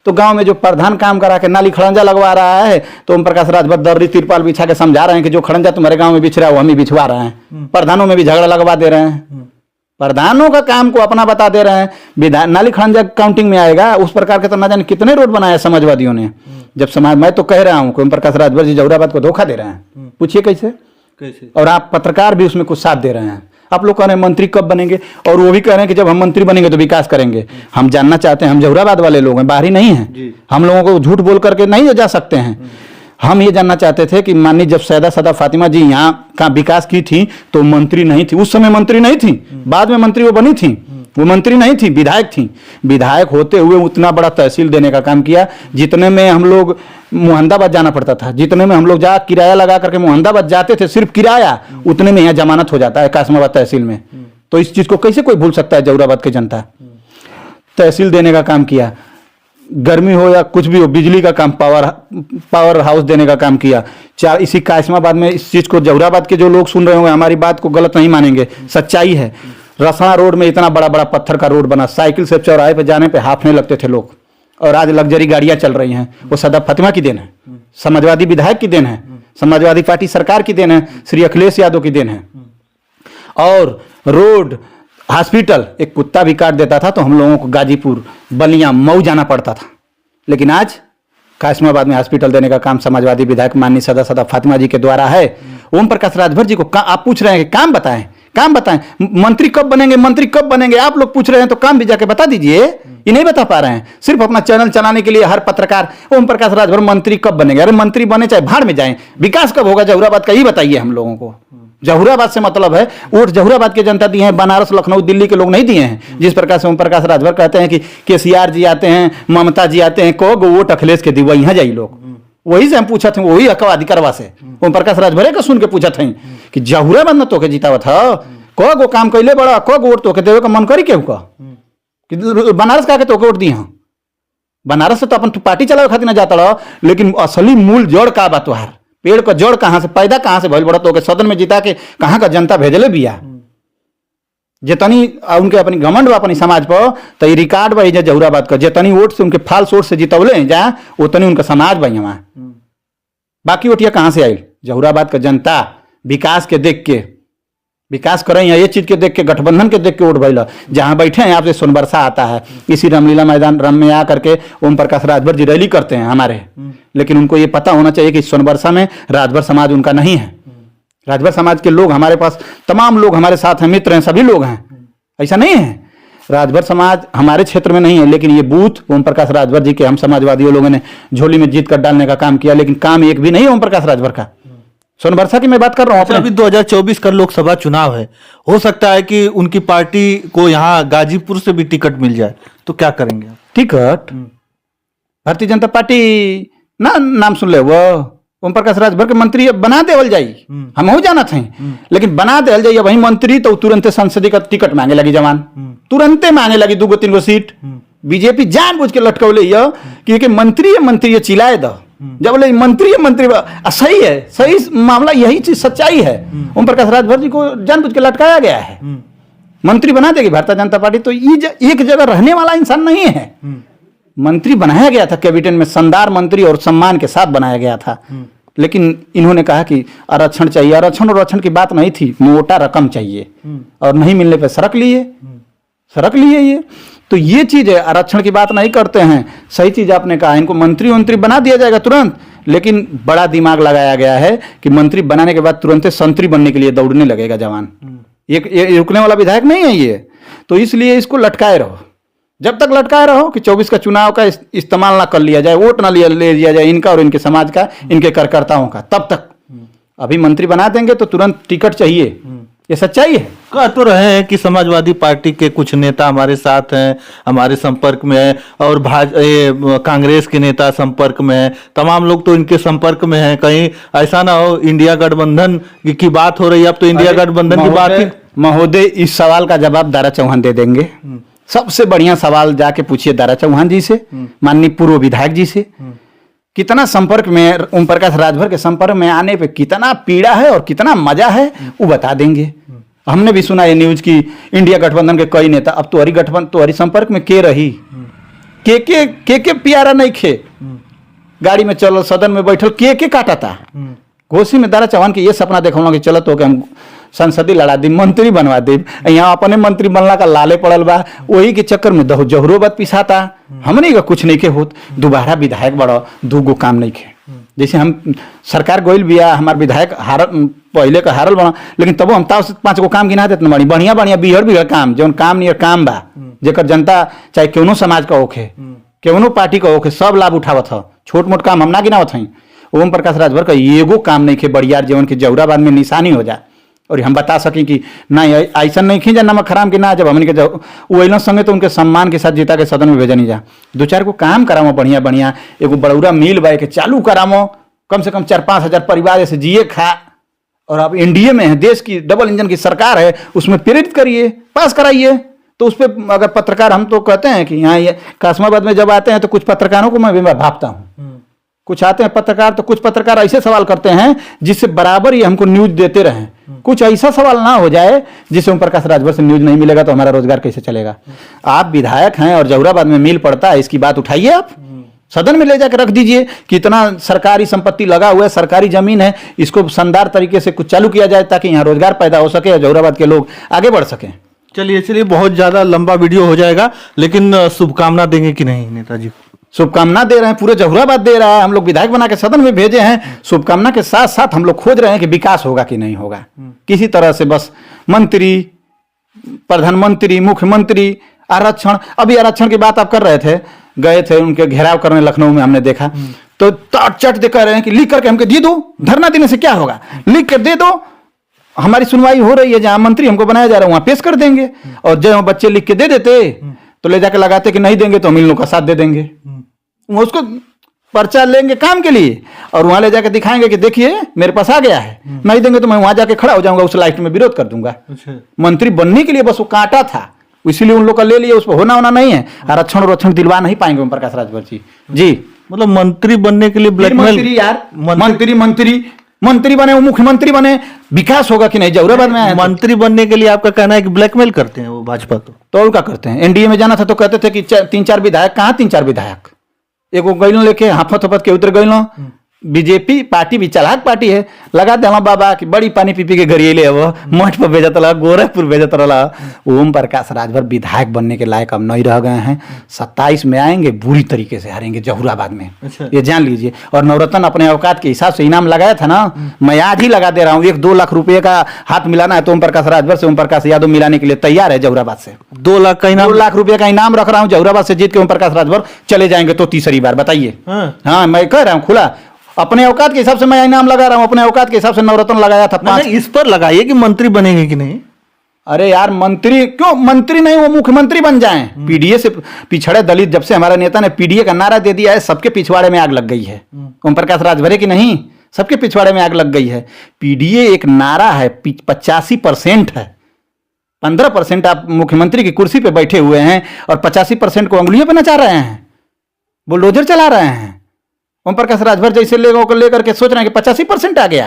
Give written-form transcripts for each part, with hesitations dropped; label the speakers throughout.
Speaker 1: तो गांव में जो प्रधान काम करा के नाली खड़ंजा लगवा रहा है, तो ओम प्रकाश राजभर दर्री तिरपाल बिछा के समझा रहे हैं कि जो खड़ंजा तुम्हारे गांव में बिछ रहा है वो हम ही बिछवा रहे हैं। प्रधानों में भी झगड़ा लगवा दे रहे हैं, प्रधानों का काम को अपना बता दे रहे हैं। नाली खड़ंजा काउंटिंग में आएगा। उस प्रकार के तो ना जाने कितने रोड बनाए समाजवादियों ने। जब समाज, मैं तो कह रहा हूँ कि ओम प्रकाश राजभर जी जहुराबाद को धोखा दे रहे हैं। पूछिए कैसे। और आप पत्रकार भी उसमें कुछ साथ दे रहे हैं। आप लोग कह रहे हैं मंत्री कब बनेंगे, और वो भी कह रहे हैं कि जब हम मंत्री बनेंगे तो विकास करेंगे। हम जानना चाहते हैं, हम जहुराबाद वाले लोग हैं, बाहरी नहीं हैं, हम लोगों को झूठ बोल करके नहीं जा सकते हैं। हम ये जानना चाहते थे कि माननीय जब सैयदा सदा फातिमा जी यहाँ का विकास की थी तो मंत्री नहीं थी, उस समय मंत्री नहीं थी, बाद में मंत्री वो बनी थी। वो मंत्री नहीं थी, विधायक थी। विधायक होते हुए उतना बड़ा तहसील देने का काम किया, जितने में हम लोग मुहंदाबाद जाना पड़ता था, जितने में हम लोग जा किराया लगा करके मुहंदाबाद जाते थे, सिर्फ किराया, उतने में यहाँ जमानत हो जाता है कासमाबाद तहसील में। तो इस चीज को कैसे कोई भूल सकता है जहुराबाद की जनता। तहसील देने का काम किया, गर्मी हो या कुछ भी हो, बिजली का काम, पावर हाउस देने का काम किया। इसी कासमाबाद में इस चीज को, जहुराबाद के जो लोग सुन रहे होंगे हमारी बात को गलत नहीं मानेंगे, सच्चाई है। रसना रोड में इतना बड़ा बड़ा पत्थर का रोड बना, साइकिल से चौराहे पे जाने पे हाफने लगते थे लोग, और आज लग्जरी गाड़ियां चल रही हैं। वो सदा फातिमा की देन है, समाजवादी विधायक की देन है, समाजवादी पार्टी सरकार की देन है, श्री अखिलेश यादव की देन है। और रोड, हॉस्पिटल, एक कुत्ता भी काट देता था तो हम लोगों को गाजीपुर, बलिया, मऊ जाना पड़ता था। लेकिन आज कासमाबाद में हॉस्पिटल देने का काम समाजवादी विधायक माननीय सदा फातिमा जी के द्वारा है। ओम प्रकाश राजभर जी को आप पूछ रहे हैं कि काम बताएं, काम बताएं, मंत्री कब बनेंगे, मंत्री कब बनेंगे, आप लोग पूछ रहे हैं तो काम भी जाके बता दीजिए। ये नहीं बता पा रहे हैं, सिर्फ अपना चैनल चलाने के लिए हर पत्रकार ओम प्रकाश राजभर मंत्री कब बनेंगे। अरे मंत्री बने चाहे भाड़ में जाएं, विकास कब होगा जहुराबाद का, ही बताइए हम लोगों को। जहुराबाद से मतलब है वोट जहुराबाद की जनता दी है, बनारस, लखनऊ, दिल्ली के लोग नहीं दिए हैं। जिस प्रकार से ओम प्रकाश राजभर कहते हैं कि केसीआर जी आते हैं, ममता जी आते हैं, को वोट अखिलेश के दी, वही यहाँ जाइए लोग। वही से हम पूछा थे, वही अकवादी करवा से ओम प्रकाश राजभर का सुन के पूछा थे कि जहुराबाद में तो के जीतावत है, को गो काम कैले बड़ा, को वोट तो के देवे का मन करी केहू का, बनारस का के तो वोट दी। हाँ, बनारस से तो अपन पार्टी चलावे खातिर ना जाता रहो, लेकिन असली मूल जड़ का बात तुहार, पेड़ का जड़ कहां से पैदा, कहां से भइल बड़ा, तो के सदन में जिता के कहां का जनता भेजले बिया। जितनी उनके अपनी घमंड बा अपनी समाज पर, तो ये रिकॉर्ड बा जहुराबाद का, जितनी वोट से उनके फाल्स वोट से जितवले जा, उतनी उनका समाज बा वहां। बाकी वोटिया कहां से आई? जहुराबाद का जनता विकास के देख के, विकास करें या ये चीज के देख के, गठबंधन के देख के वोट भइला। जहां बैठे हैं आपसे सोनबरसा आता है, इसी रामलीला मैदान रम में आकर के ओम प्रकाश राजभर जी रैली करते हैं हमारे। लेकिन उनको ये पता होना चाहिए कि सोनबरसा में राजभर समाज उनका नहीं है। राजभर समाज के लोग हमारे पास, तमाम लोग हमारे साथ हैं, मित्र हैं, सभी लोग हैं, ऐसा नहीं है। राजभर समाज हमारे क्षेत्र में नहीं है, लेकिन ये बूथ ओम प्रकाश राजभर जी के हम समाजवादियों लोगों ने झोली में जीत कर डालने का काम किया, लेकिन काम एक भी नहीं ओम प्रकाश राजभर का। सोनबरसा की मैं बात कर रहा हूँ।
Speaker 2: अभी 2024 का लोकसभा चुनाव है, हो सकता है कि उनकी पार्टी को यहाँ गाजीपुर से भी टिकट मिल जाए, तो क्या करेंगे आप?
Speaker 1: टिकट भारतीय जनता पार्टी ना, नाम सुन ले, वो ओम प्रकाश राजभर के मंत्री बना देवल जाई, हम हो जाना थे, लेकिन बना देवल जाइए वही मंत्री तो तुरंत संसदीय का टिकट मांगे लगी जवान, तुरंते मांगे लगी 2-3 सीट। बीजेपी जानबूझ के लटकौले कि मंत्री चिल्लाए दो, जब बोले मंत्री सही है, सही मामला, यही चीज सच्चाई है। ओम प्रकाश राजभर जी को जानबूझ के लटकाया गया है, मंत्री बना देगी भारतीय जनता पार्टी। तो ये एक जगह रहने वाला इंसान नहीं है। मंत्री बनाया गया था कैबिनेट में, शानदार मंत्री और सम्मान के साथ बनाया गया था, लेकिन इन्होंने कहा कि आरक्षण चाहिए। आरक्षण और आरक्षण की बात नहीं थी, मोटा रकम चाहिए, और नहीं मिलने पर सड़क लिए ये। तो ये चीज है, आरक्षण की बात नहीं करते हैं। सही चीज आपने कहा, इनको मंत्री बना दिया जाएगा तुरंत, लेकिन बड़ा दिमाग लगाया गया है कि मंत्री बनाने के बाद तुरंत संतरी बनने के लिए दौड़ने लगेगा जवान। ये रुकने वाला विधायक नहीं है ये, तो इसलिए इसको लटकाए रहो। जब तक लटकाए रहो कि 24 का चुनाव का इस्तेमाल ना कर लिया जाए, वोट ना ले लिया जाए इनका और इनके समाज का, इनके कार्यकर्ताओं का, तब तक। अभी मंत्री बना देंगे तो तुरंत टिकट चाहिए, ये सच्चाई है।
Speaker 2: कह तो रहे हैं कि समाजवादी पार्टी के कुछ नेता हमारे साथ हैं, हमारे संपर्क में है, और कांग्रेस के नेता संपर्क में है, तमाम लोग तो इनके संपर्क में हैं। कहीं ऐसा ना हो इंडिया गठबंधन की बात हो रही है, अब तो इंडिया गठबंधन की बात।
Speaker 1: महोदय, इस सवाल का जवाब दारा चौहान दे देंगे। सबसे बढ़िया सवाल जाके पूछिए दारा चौहान जी से, माननीय पूर्व विधायक जी से। कितना संपर्क में ओम प्रकाश राजभर के संपर्क में आने पे कितना पीड़ा है और कितना मजा है, वो बता देंगे। हमने भी सुना ये न्यूज की इंडिया गठबंधन के कई नेता, अब तुम्हारी गठबंधन तुम्हारी संपर्क में के रही, के प्यारा नहीं खे, गाड़ी में चल सदन में बैठल के काटा था। घोसी में दारा चौहान के ये सपना देखा कि चलो तो हम संसदी लड़ा दी, मंत्री बनवा दी, यहाँ अपने मंत्री बनला का लाले पड़ल बा, वही के चक्कर में जहरोबत पिसाता। हमने का कुछ नहीं के होत, दोबारा विधायक बड़ा दूगो काम नहीं खे। जैसे हम सरकार गोइल बिया, हमार विधायक हार पहले का हारल बना, लेकिन तबो हम 5 गो काम गिना देते बड़ी बढ़िया बढ़िया बिहड़ काम, जौन काम नहीं काम बा, जेकर जनता चाहे क्यों समाज का होखे, क्यों पार्टी का होखे, सब लाभ उठावत ह। छोट मोट काम हम ना गिनावत हई। ओम प्रकाश राजभर का एगो काम नहीं खे बड़ियार जीवन के जौहराबाद में निशानी हो जाए और हम बता सकें कि नहीं ऐसा नहीं खींचा नमक हराम के ना, जब हमने के वो संगे तो उनके सम्मान के साथ जीता के सदन में भेजा नहीं जा। 2-4 को काम करामो बढ़िया बढ़िया, एगो बड़ौरा मिल बा के चालू करामो, कम से कम 4-5 हजार परिवार ऐसे जिए खा। और अब एनडीए में है, देश की डबल इंजन की सरकार है, उसमें प्रेरित करिए, पास कराइए। तो उस पर अगर पत्रकार, हम तो कहते हैं कि यहाँ ये कासमाबाद में जब आते हैं तो कुछ पत्रकारों को मैं भी भापता हूँ। कुछ आते हैं पत्रकार, तो कुछ पत्रकार ऐसे सवाल करते हैं जिससे बराबर ही हमको न्यूज देते रहें। कुछ ऐसा सवाल ना हो जाए जिससे ओम प्रकाश राजभर से न्यूज नहीं मिलेगा तो हमारा रोजगार कैसे चलेगा। आप विधायक हैं और जौहराबाद में मिल पड़ता है, इसकी बात उठाइए, आप सदन में ले जाकर रख दीजिए कि इतना सरकारी संपत्ति लगा हुआ है, सरकारी जमीन है, इसको शानदार तरीके से कुछ चालू किया जाए ताकि यहाँ रोजगार पैदा हो सके और जौहराबाद के लोग आगे बढ़ सकें।
Speaker 2: चलिए बहुत ज्यादा लंबा वीडियो हो जाएगा, लेकिन शुभकामना देंगे कि नहीं नेताजी को?
Speaker 1: शुभकामना दे रहे हैं, पूरे जौहराबाद दे रहा है, हम लोग विधायक बना के सदन में भेजे हैं। शुभकामना के साथ साथ हम लोग खोज रहे हैं कि विकास होगा कि नहीं होगा। किसी तरह से बस मंत्री, प्रधानमंत्री, मुख्यमंत्री, आरक्षण, अभी आरक्षण की बात आप कर रहे थे, गए थे उनके घेराव करने लखनऊ में, हमने देखा तो चट दे कह रहे हैं कि लिख करके हमको दे दो, धरना देने से क्या होगा, लिख कर दे दो, हमारी सुनवाई हो रही है, जहां मंत्री हमको बनाया जा रहा है वहां पेश कर देंगे। और जब बच्चे लिख के दे देते तो ले जाके लगाते कि नहीं देंगे तो हम इन लोगों का साथ दे देंगे, उसको पर्चा लेंगे काम के लिए और वहां ले जाके दिखाएंगे कि देखिए मेरे पास आ गया है, नहीं देंगे तो मैं वहां जाके खड़ा हो जाऊंगा, उस लाइट में विरोध कर दूंगा। मंत्री बनने के लिए बस वो कांटा था, इसीलिए उन लोग का ले लिया, उस पर होना नहीं है। आरक्षण और दिलवा नहीं पाएंगे ओम प्रकाश राजभर जी।
Speaker 2: मतलब मंत्री बनने के लिए ब्लैकमेल,
Speaker 1: यार मंत्री बने, वो मुख्यमंत्री बने, विकास होगा कि नहीं जौहराबाद में?
Speaker 2: मंत्री बनने के लिए आपका कहना है कि ब्लैकमेल करते हैं वो भाजपा? तो
Speaker 1: और क्या करते हैं? एनडीए में जाना था तो कहते थे कि 3-4 विधायक, कहाँ 3-4 विधायक, एगो गैलो लेके हाफत हफत के उतर गैलो। बीजेपी पार्टी भी चालाक पार्टी है, लगा देला बाबा की बड़ी पानी पी के गरिएले वो मठ पर भेजत रहा, गोरखपुर भेजत रहा। ओम प्रकाश राजभर विधायक बनने के लायक अब नहीं रह गए हैं। 27 में आएंगे, बुरी तरीके से हारेंगे जौहराबाद में।
Speaker 2: अच्छा।
Speaker 1: ये जान लीजिए। और नवरत्न अपने औकात के हिसाब से इनाम लगाया था ना, मैं आज ही लगा दे रहा हूँ। 1-2 लाख रुपए का हाथ मिलाना है तो ओम प्रकाश राजभर से ओम प्रकाश यादव मिलाने के लिए तैयार है जौहराबाद से।
Speaker 2: 2 लाख का इनाम,
Speaker 1: 2 लाख रुपए का इनाम रख रहा हूँ। जौहराबाद से जीत के ओम प्रकाश राजभर चले जाएंगे तो तीसरी बार, बताइए। हाँ, मैं कह रहा हूँ खुला, अपने औकात के हिसाब से मैं इनाम लगा रहा हूं। अपने औकात के हिसाब से नवरत्न लगाया था 5।
Speaker 2: इस पर लगाइए कि मंत्री बनेंगे कि नहीं।
Speaker 1: अरे यार मंत्री क्यों, मंत्री नहीं वो मुख्यमंत्री बन जाएं। पीडीए से पिछड़े दलित, जब से हमारे नेता ने पीडीए का नारा दे दिया है, सबके पिछवाड़े में आग लग गई है। ओम प्रकाश राजभर की नहीं, सबके पिछवाड़े में आग लग गई है। पीडीए एक नारा है, 85% है। 15% आप मुख्यमंत्री की कुर्सी पे बैठे हुए हैं और 85% को अंगुलियों पे नचा रहे हैं, बुलडोजर चला रहे हैं। ओम प्रकाश राजभर जैसे लोगों को लेकर के सोच रहे हैं कि 85% आ गया,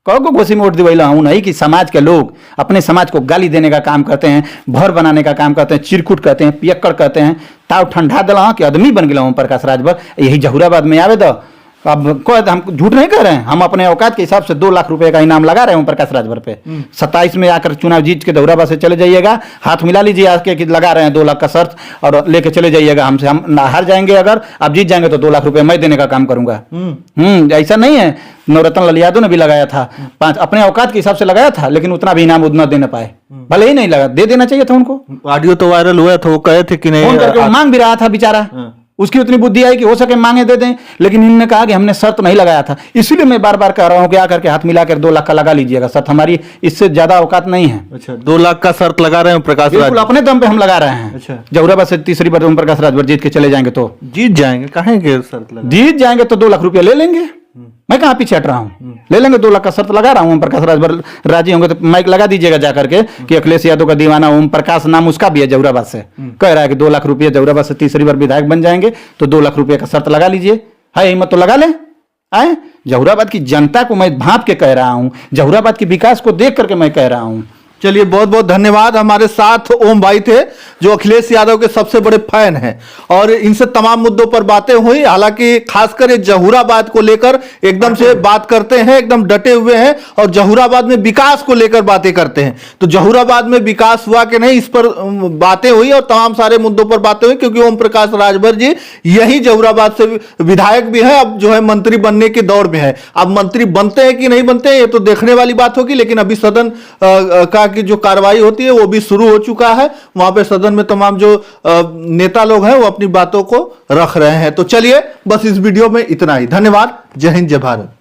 Speaker 1: कहो घोसी में वोट दिवैला हूं नहीं कि समाज के लोग अपने समाज को गाली देने का काम करते हैं, भर बनाने का काम करते हैं, चिरकुट कहते हैं, पियक्कड़ कहते हैं। ताव ठंडा दिला कि आदमी बन गया ओम प्रकाश राजभर। यही जहूराबाद में आवे दो। अब हम झूठ नहीं कह रहे हैं, हम अपने औकात के हिसाब से 2 लाख रुपए का इनाम लगा रहे हैं ओम प्रकाश राजभर पे। 27 में आकर चुनाव जीत के जहूराबाद से चले जाइएगा, हाथ मिला लीजिए आके कि लगा रहे हैं 2 लाख का शर्त, और लेके चले जाइएगा हमसे। हम हार जाएंगे, अगर आप जीत जाएंगे तो 2 लाख रुपए मैं देने का काम करूंगा। ऐसा नहीं है। नवरत्न लाल यादव ने भी लगाया था 5, अपने औकात के हिसाब से लगाया था, लेकिन उतना भी इनाम उतना दे न पाए। भले ही नहीं लगा, दे देना चाहिए था उनको।
Speaker 2: ऑडियो तो वायरल हुआ था, वो कहे थे कि नहीं,
Speaker 1: मांग भी रहा था बेचारा। उसकी उतनी बुद्धि आई कि हो सके मांगे दे दें, लेकिन इन्होंने कहा कि हमने शर्त नहीं लगाया था। इसीलिए मैं बार बार कह रहा हूं कि आकर के हाथ मिलाकर 2 लाख का लगा लीजिएगा शर्त, हमारी इससे ज्यादा औकात नहीं है।
Speaker 2: अच्छा, 2 लाख का शर्त लगा रहे हैं प्रकाश राजभर?
Speaker 1: अपने दम पे हम लगा रहे हैं। अच्छा, जहूराबाद से तीसरी बार ओम प्रकाश राजभर जीत के चले जाएंगे तो
Speaker 2: जीत जाएंगे। कहें कि शर्त लगा,
Speaker 1: जीत जाएंगे तो 2 लाख रुपया ले लेंगे। मैं कहाँ पीछे हट रहा हूँ, ले लेंगे। 2 लाख का शर्त लगा रहा हूँ। ओम प्रकाश राजभर राजी होंगे तो माइक लगा दीजिएगा जाकर के कि अखिलेश यादव का दीवाना ओम प्रकाश नाम उसका भी है, जहूराबाद से कह रहा है कि 2 लाख रुपये जहूराबाद से तीसरी बार विधायक बन जाएंगे तो 2 लाख रुपये का शर्त लगा लीजिए। है हिम्मत तो लगा ले। आए जहूराबाद की जनता को मैं भाप के कह रहा हूँ, जहूराबाद के विकास को देख करके मैं कह रहा हूँ।
Speaker 2: चलिए, बहुत बहुत धन्यवाद। हमारे साथ ओम भाई थे जो अखिलेश यादव के सबसे बड़े फैन हैं और इनसे तमाम मुद्दों पर बातें हुई। हालांकि खासकर ये जहूराबाद को लेकर एकदम से बात करते हैं, एकदम डटे हुए हैं और जहूराबाद में विकास को लेकर बातें करते हैं। तो जहूराबाद में विकास हुआ कि नहीं, इस पर बातें हुई और तमाम सारे मुद्दों पर बातें हुई, क्योंकि ओम प्रकाश राजभर जी यही जहूराबाद से विधायक भी है, अब जो है मंत्री बनने के दौर में है। अब मंत्री बनते हैं कि नहीं बनते हैं ये तो देखने वाली बात होगी, लेकिन अभी सदन का की जो कार्रवाई होती है वो भी शुरू हो चुका है। वहां पे सदन में तमाम जो नेता लोग हैं वो अपनी बातों को रख रहे हैं। तो चलिए, बस इस वीडियो में इतना ही। धन्यवाद। जय हिंद, जय भारत।